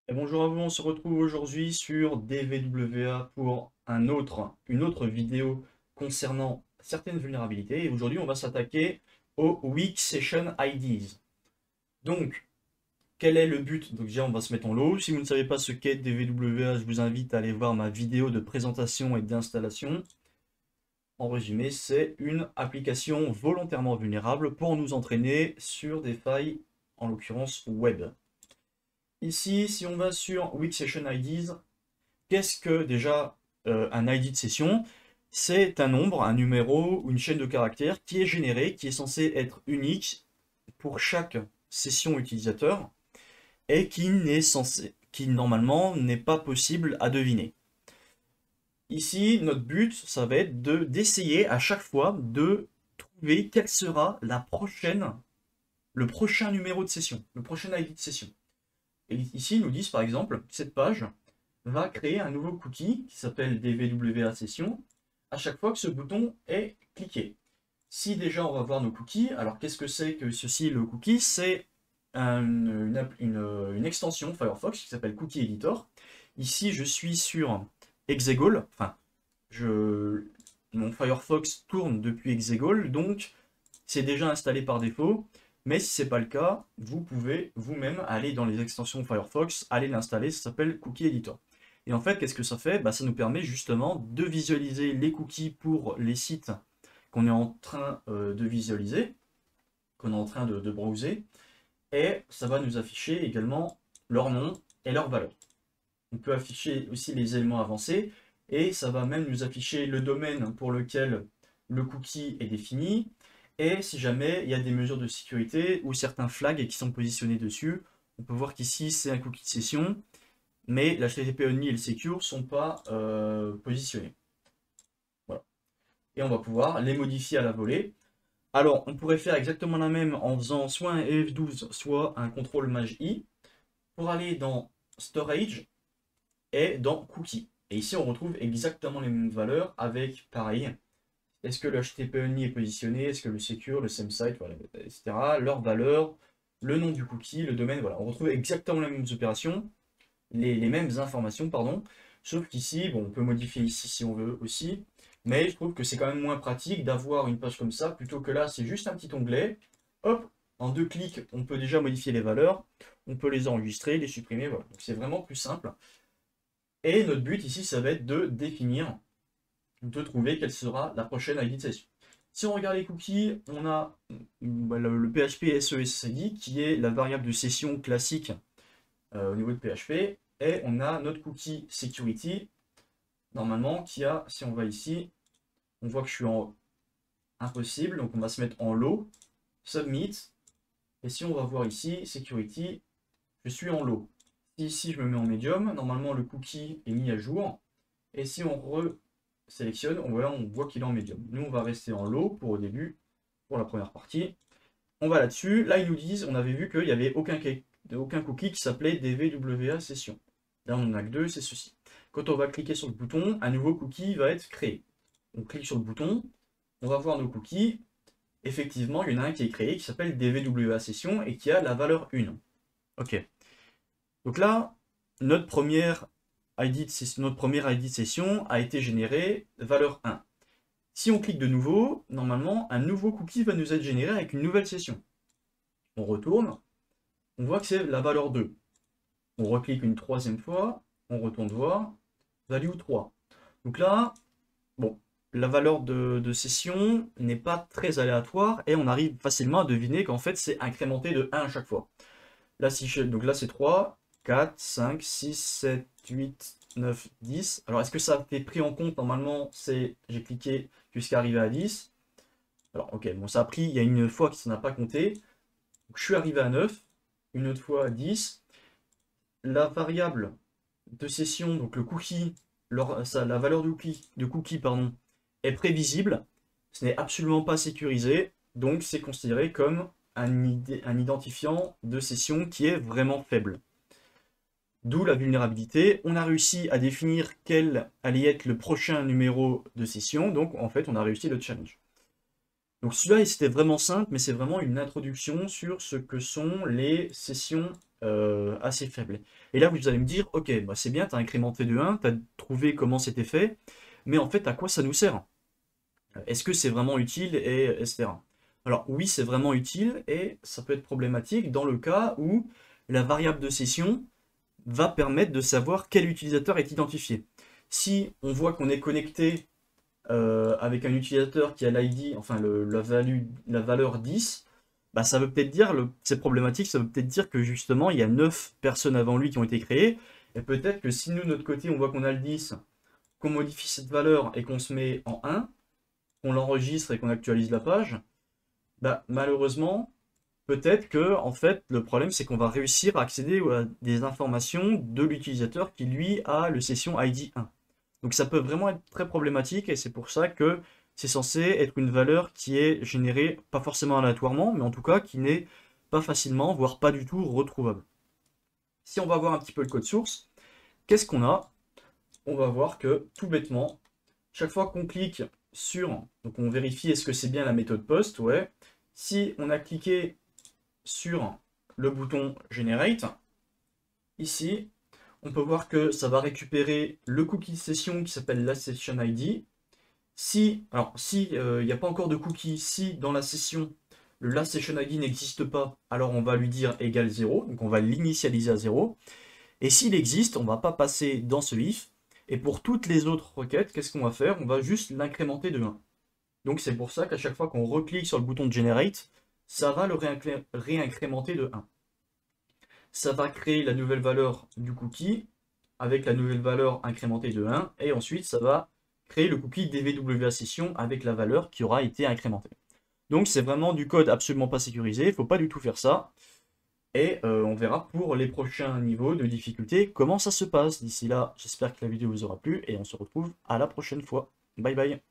Et bonjour à vous, on se retrouve aujourd'hui sur DVWA pour une autre vidéo concernant certaines vulnérabilités. Et aujourd'hui, on va s'attaquer aux Weak Session IDs. Donc, quel est le but? Donc déjà, on va se mettre en low. Si vous ne savez pas ce qu'est DVWA, je vous invite à aller voir ma vidéo de présentation et d'installation. En résumé, c'est une application volontairement vulnérable pour nous entraîner sur des failles, en l'occurrence web. Ici, si on va sur Weak Session IDs, qu'est-ce que déjà un ID de session? C'est un nombre, un numéro ou une chaîne de caractères qui est généré, qui est censé être unique pour chaque session utilisateur et qui normalement n'est pas possible à deviner. Ici, notre but, ça va être d'essayer à chaque fois de trouver quel sera le prochain numéro de session, le prochain ID de session. Et ici, ils nous disent par exemple, cette page va créer un nouveau cookie qui s'appelle DVWA session à chaque fois que ce bouton est cliqué. Si déjà on va voir nos cookies, alors qu'est-ce que c'est que ceci, le cookie? C'est une extension Firefox qui s'appelle Cookie Editor. Ici, je suis sur Exegol, enfin, mon Firefox tourne depuis Exegol, donc c'est déjà installé par défaut. Mais si ce n'est pas le cas, vous pouvez vous-même aller dans les extensions Firefox, aller l'installer, ça s'appelle Cookie Editor. Et en fait, qu'est-ce que ça fait? Ça nous permet justement de visualiser les cookies pour les sites qu'on est en train de visualiser, qu'on est en train de browser, et ça va nous afficher également leur nom et leur valeur. On peut afficher aussi les éléments avancés, et ça va même nous afficher le domaine pour lequel le cookie est défini, et si jamais il y a des mesures de sécurité ou certains flags qui sont positionnés dessus. On peut voir qu'ici c'est un cookie de session, mais l'HTTP only et le secure ne sont pas positionnés. Voilà. Et on va pouvoir les modifier à la volée. Alors, on pourrait faire exactement la même en faisant soit un F12, soit un contrôle maj i, pour aller dans Storage et dans Cookie. Et ici, on retrouve exactement les mêmes valeurs avec, pareil, est-ce que le HTTP only est positionné, est-ce que le secure, le same site, voilà, etc. Leur valeur, le nom du cookie, le domaine, voilà. On retrouve exactement les mêmes opérations, les mêmes informations, pardon. Sauf qu'ici, bon, on peut modifier ici si on veut aussi. Mais je trouve que c'est quand même moins pratique d'avoir une page comme ça, plutôt que là, c'est juste un petit onglet. Hop, en 2 clics, on peut déjà modifier les valeurs. On peut les enregistrer, les supprimer, voilà. Donc c'est vraiment plus simple. Et notre but ici, ça va être de définir, de trouver quelle sera la prochaine ID de session. Si on regarde les cookies, on a le PHP SESID qui est la variable de session classique au niveau de PHP. Et on a notre cookie security, normalement, qui a, si on va ici, on voit que je suis en impossible, donc on va se mettre en low, submit, et si on va voir ici, security, je suis en low. Si ici je me mets en medium, normalement le cookie est mis à jour, et si on sélectionne, on voit qu'il est en medium. Nous on va rester en low pour au début, pour la première partie. On va là-dessus, là ils nous disent, on avait vu qu'il n'y avait aucun cookie qui s'appelait DVWA session. Là on en a que deux, c'est ceci. Quand on va cliquer sur le bouton, un nouveau cookie va être créé. On clique sur le bouton, on va voir nos cookies. Effectivement, il y en a un qui est créé qui s'appelle DVWA session et qui a la valeur 1. Ok. Donc là, notre première ID de session a été générée, valeur 1. Si on clique de nouveau, normalement, un nouveau cookie va nous être généré avec une nouvelle session. On retourne, on voit que c'est la valeur 2. On reclique une troisième fois, on retourne voir, value 3. Donc là, bon, la valeur de session n'est pas très aléatoire et on arrive facilement à deviner qu'en fait c'est incrémenté de 1 à chaque fois. Là, donc là c'est 3, 4, 5, 6, 7, 8, 9, 10. Alors est-ce que ça a été pris en compte? Normalement, j'ai cliqué jusqu'à arriver à 10. Alors ok, bon ça a pris, il y a une fois que ça n'a pas compté. Donc, je suis arrivé à 9, une autre fois à 10. La variable de session, donc le cookie, la valeur de cookie pardon, est prévisible. Ce n'est absolument pas sécurisé, donc c'est considéré comme un identifiant de session qui est vraiment faible. D'où la vulnérabilité. On a réussi à définir quel allait être le prochain numéro de session, donc en fait on a réussi le challenge. Donc celui-là c'était vraiment simple, mais c'est vraiment une introduction sur ce que sont les sessions assez faible. Et là, vous allez me dire, ok, bah c'est bien, tu as incrémenté de 1, tu as trouvé comment c'était fait, mais en fait, à quoi ça nous sert? Est-ce que c'est vraiment utile, et etc. Alors oui, c'est vraiment utile, et ça peut être problématique dans le cas où la variable de session va permettre de savoir quel utilisateur est identifié. Si on voit qu'on est connecté avec un utilisateur qui a l'ID, enfin la valeur 10, bah ça veut peut-être dire, c'est problématique, ça veut peut-être dire que justement il y a 9 personnes avant lui qui ont été créées, et peut-être que si nous, de notre côté, on voit qu'on a le 10, qu'on modifie cette valeur et qu'on se met en 1, qu'on l'enregistre et qu'on actualise la page, bah malheureusement, peut-être que en fait le problème c'est qu'on va réussir à accéder à des informations de l'utilisateur qui lui a le session ID 1. Donc ça peut vraiment être très problématique et c'est pour ça que c'est censé être une valeur qui est générée pas forcément aléatoirement, mais en tout cas qui n'est pas facilement, voire pas du tout retrouvable. Si on va voir un petit peu le code source, qu'est-ce qu'on a? On va voir que tout bêtement, chaque fois qu'on clique sur, donc on vérifie est-ce que c'est bien la méthode post, ouais. Si on a cliqué sur le bouton Generate, ici, on peut voir que ça va récupérer le cookie session qui s'appelle la session ID. Si il n'y a pas encore de cookie, si dans la session le last session ID n'existe pas, alors on va lui dire égal 0, donc on va l'initialiser à 0. Et s'il existe, on ne va pas passer dans ce if. Et pour toutes les autres requêtes, qu'est-ce qu'on va faire? On va juste l'incrémenter de 1. Donc c'est pour ça qu'à chaque fois qu'on reclique sur le bouton de Generate, ça va le réincrémenter de 1. Ça va créer la nouvelle valeur du cookie avec la nouvelle valeur incrémentée de 1. Et ensuite, ça va créer le cookie DVWA session avec la valeur qui aura été incrémentée. Donc c'est vraiment du code absolument pas sécurisé, il ne faut pas du tout faire ça. Et on verra pour les prochains niveaux de difficulté comment ça se passe. D'ici là, j'espère que la vidéo vous aura plu et on se retrouve à la prochaine fois. Bye bye.